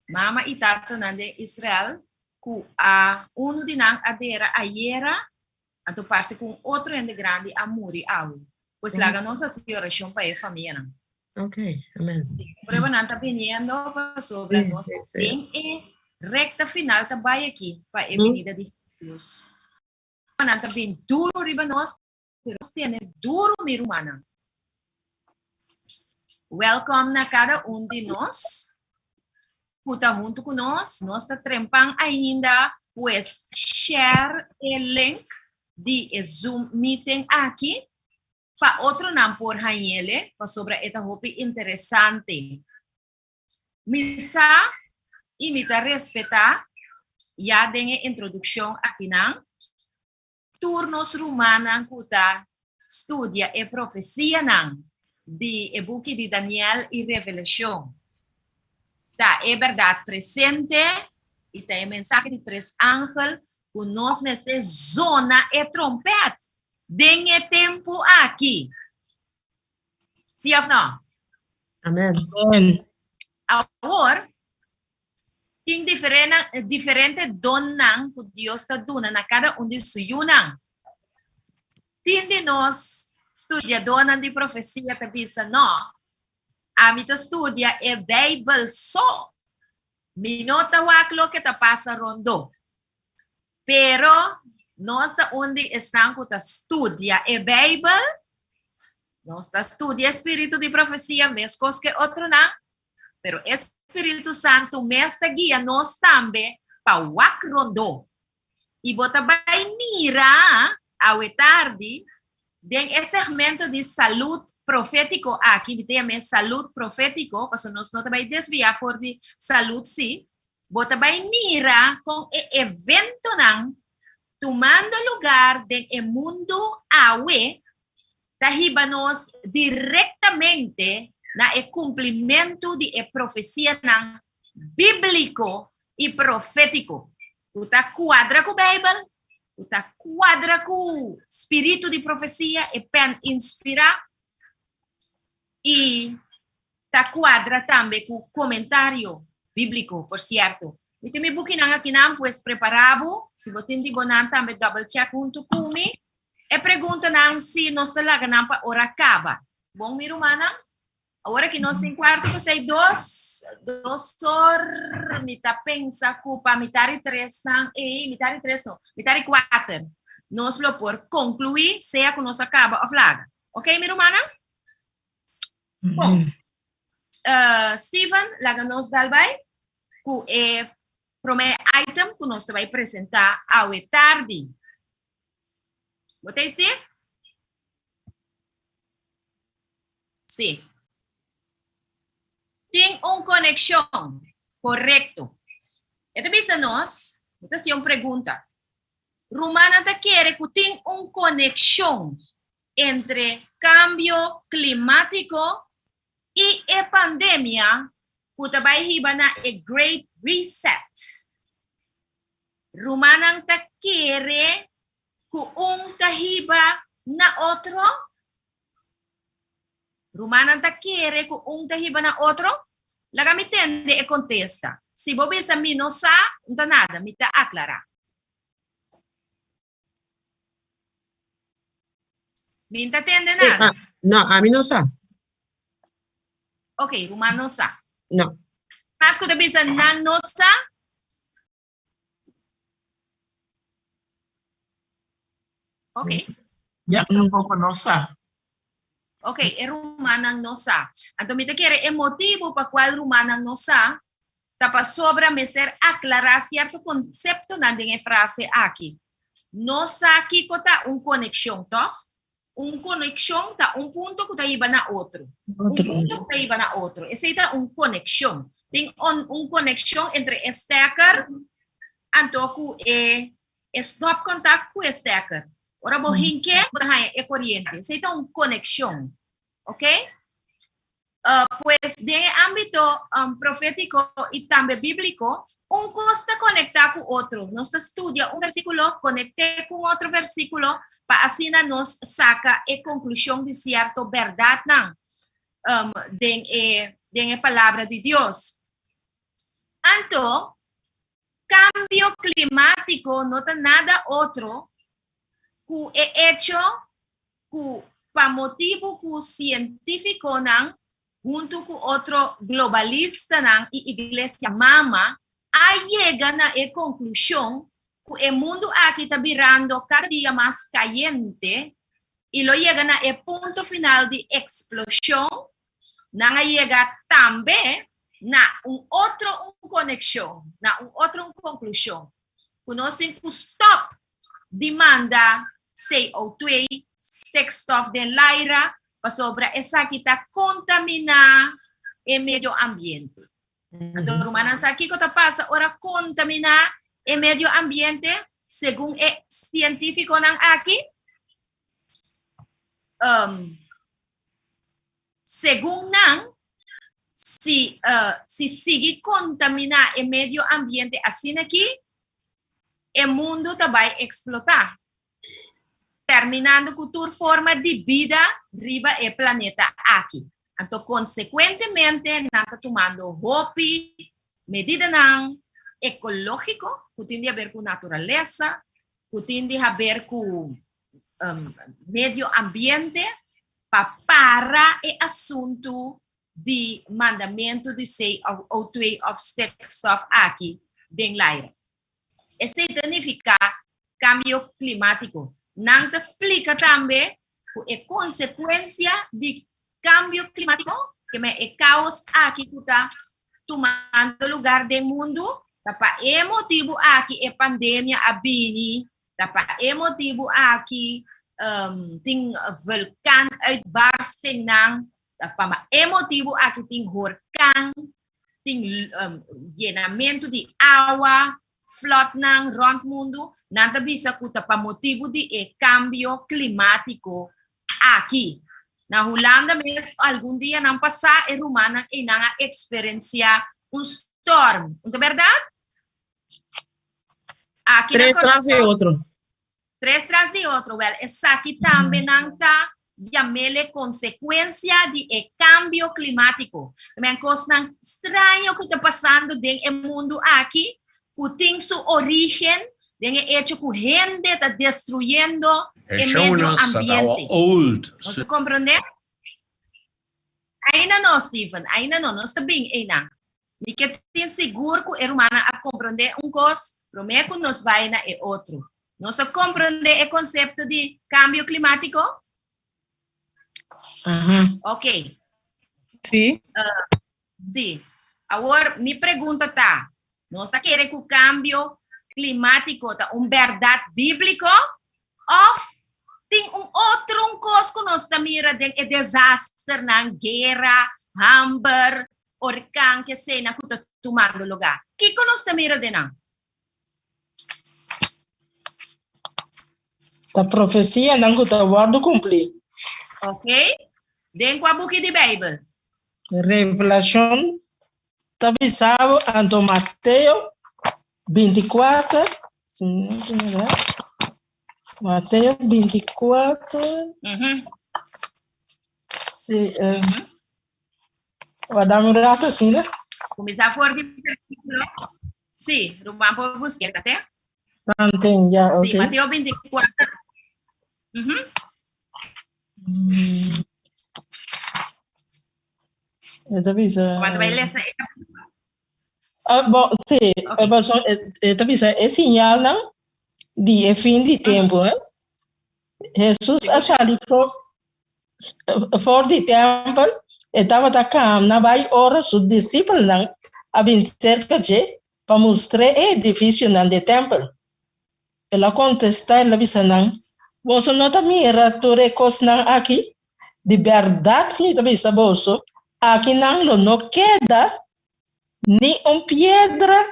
Mama e tata de Israel, que a uno de nós adera a Yera, a topar-se com outro ende grande a muri ao. Pois lá nossa oração para a família. Ok, amém. Prueba não está viniendo sobre nós. Bem, recta final também aqui para a venida de Jesus. Não está bem duro riba nós, mas tem duro mi rumana. Welcome na cada de nós. Puta junto com nós está trempando ainda, pues share o link de Zoom meeting aqui para outro não por Rainele, para sobre esta roupa interessante. Misa e me respeitar, já tem introdução aqui não. Turnos romana que estudia a profecia não, de e book de Daniel e Revelação. Tá, é verdade presente e tem a mensagem de três ángeles que nós mestre zona e trompete. Dengue tempo aqui. Sim ou não? Amém. Agora, tem diferente donas que Deus está dando na cada de suyuna. Tem de nós estudia dona de profecia te bisa não. A mim estudia a Bible só. Me nota o que te passa rondo. Pero nós onde estamos que estudia a Bible, nós estudia Espírito de profecia, mesmo coisa que outro não. Pero Espírito Santo mestre guia nós também para o rondo. E bota vai mirar ao tarde den segmento de saúde profético aqui tem saúde profético, porque nós não vai desviar for de saúde sim. Bota vai mirar com o evento não tomando lugar no mundo awe, daí nós diretamente na cumprimento de profecia não bíblico e profético. Uta quadra com a Bíblia, uta quadra com espírito de profecia e pen inspirar e ta quadra também com comentário bíblico, por certo. E tem me aqui não, pues preparado, se você tem de bonan também double check junto comigo, e pergunta não se nós talaga não para ora acaba. Bom, mi romana? Agora que nós tem quarto, você dois me tá pensa culpa mitari três não, mitari três não, mitari quatro. Nós lo por concluir, seja que nós acaba a flaga. Ok, mi romana? Bom, Steven, laga nós dalbai, que primeiro item que nós vai apresentar ao tarde. Botei, Steve? Sim. Tem uma conexão, correto. Esta vez nós, esta é uma pergunta. Romana te quer que tem uma conexão entre cambio climático e a pandemia, que vai riba na a Great Reset. Romana te quer que tahiba na outro? Romana te quer que tahiba na outro? Laga me tende e contesta. Se você sa mi não sa, não tá nada, me tá aclarar. Me entende nada? Não, a mim não sabe. Ok, Romana não sa. Não. Mas quando você não sa, ok. Ya tampoco no sabe. Ok, é Romana não sa. Então, me te quer o motivo para qual Romana não sa, tá para sobra mestre aclarar certo conceito na dinha frase aqui. Nossa aqui tá conexão, tá? Conexão tá ponto que tá iba na outro. Ponto que tá iba na outro. Esse tá conexão. Tem conexão entre stacker anto que stop contact com stacker. Ora bo hinke é corriente. Esse tá conexão. Ok? Pues de ámbito profético y también bíblico, costa conectar con otro. Nos estudia un versículo, conecte con otro versículo, para así nos saca la conclusión de cierto verdad de la palabra de Dios. Anto, cambio climático no es nada otro que he hecho que para motivo que científico junto con otro globalista y iglesia mama, llegan a la conclusión que el mundo aquí está virando cada día más caliente y lo llegan a el punto final de explosión, van a llegar también a una conexión, a una conclusión. Nos tenemos que stop demanda CO2, stikstof del aire, para sobre esa que está contamina el medio ambiente. Entonces, humanos aquí que pasa ahora contaminar el medio ambiente según el científico aquí. Según si sigue contaminar el medio ambiente así aquí, el mundo va a explotar, terminando con tu forma de vida arriba el planeta aquí. Entonces, consecuentemente, estamos tomando medidas ecológicas que tienen que ver con naturaleza, que tienen que ver con medio ambiente, para el asunto de mandamiento de CO2 of stikstof aquí en el aire. Eso significa cambio climático. Nanta explica también que es consecuencia de cambio climático, que es caos aquí que está tomando lugar del mundo. Para el motivo aquí es pandemia abini, para el motivo aquí tem vulkan uitbarsting para el motivo aquí tem huracán, tem llenamiento de agua, flood rond mundo, nada bisa kuta para motivo de cambio climático aquí. Na Holanda mesmo, algum dia não passar, é humana e não experienciar storm. Não é verdade? Aqui 3 tras de outro. 3 tras de outro. Well, essa aqui também não está llamele consequência de cambio climático. Também coisa estranha que está passando no mundo aqui, que tem sua origem den hecho que gente está destruyendo el medio ambiente. ¿Você compreende? Ainda não, Stephen, ainda não está bem ainda. E que tem seguro que o humano a compreender coisa, prometo que nos vai na outro. Nós compreende o conceito de cambio climático? Ok. Sí. Sí. Agora, mi pergunta está, nós queremos que o cambio climático está verdade bíblico ou tem outro coisa que nós mira de desastre na guerra, hambre, huracán que se na está tomando lugar. Que nós mira de não? A profecia não está guardo cumprir. Ok? Den com a book de Bíblia. Revelação está avisado ante Mateus 24. Mateus 24. Sí, vai dar um rato assim, né? Começar por versículo. Sim, vamos por buscar até. Mantém já, ok. Sim, Mateus 24. Quando vai ler essa... Bom, sim, é sinal não? De fim de tempo, né? Jesus a sair fora do templo, estava atacando na vai hora os discípulos não havia cerca de para mostrar o edifício não do templo. Ela contesta, ela disse não, você não está mirando recursos não aqui, de verdade me disse você, aqui não queda nem pedra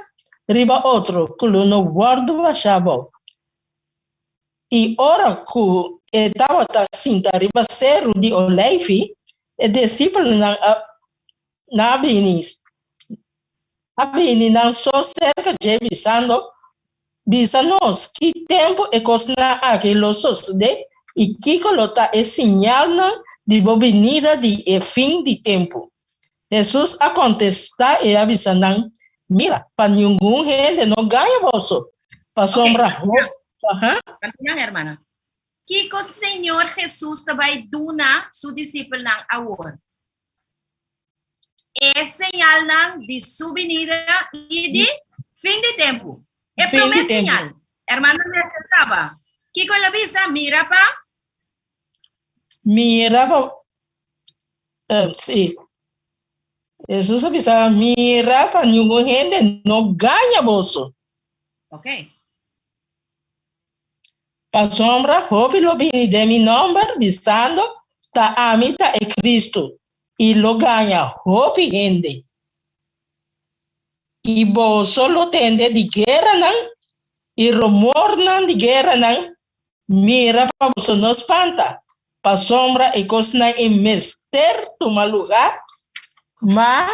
riba outro, que não guarda baixava. E ora que estava assim, riba cerro de Olive, e discípulo na Abinis. Abini não só cerca de bisa-nos que tempo é coisa aqui los de e que colota é sinal de venida de fim de tempo. Jesus a contestar e avisa mira, para ningún gente no gana bolso. Para sombra. Ajá. Continúa, hermana. Kiko Señor Jesús também duna su discípulo ng award. É señal de su venida e de fin de tempo. É Fin de promessa tempo. señal. Hermana me acertaba. Kiko la visa, mira pa. Mira, sí. Jesús avisa, mira, para ningún gente no gana bolso. Ok. Para sombra, hope lo vini de mi nombre, visando, ta amita e Cristo. Y lo gana, hope gente. Y vos solo tende de guerra, nan, y rumor nan de guerra, nan, mira, para vos no espanta. Para sombra, e cosna en mister, toma lugar, ma,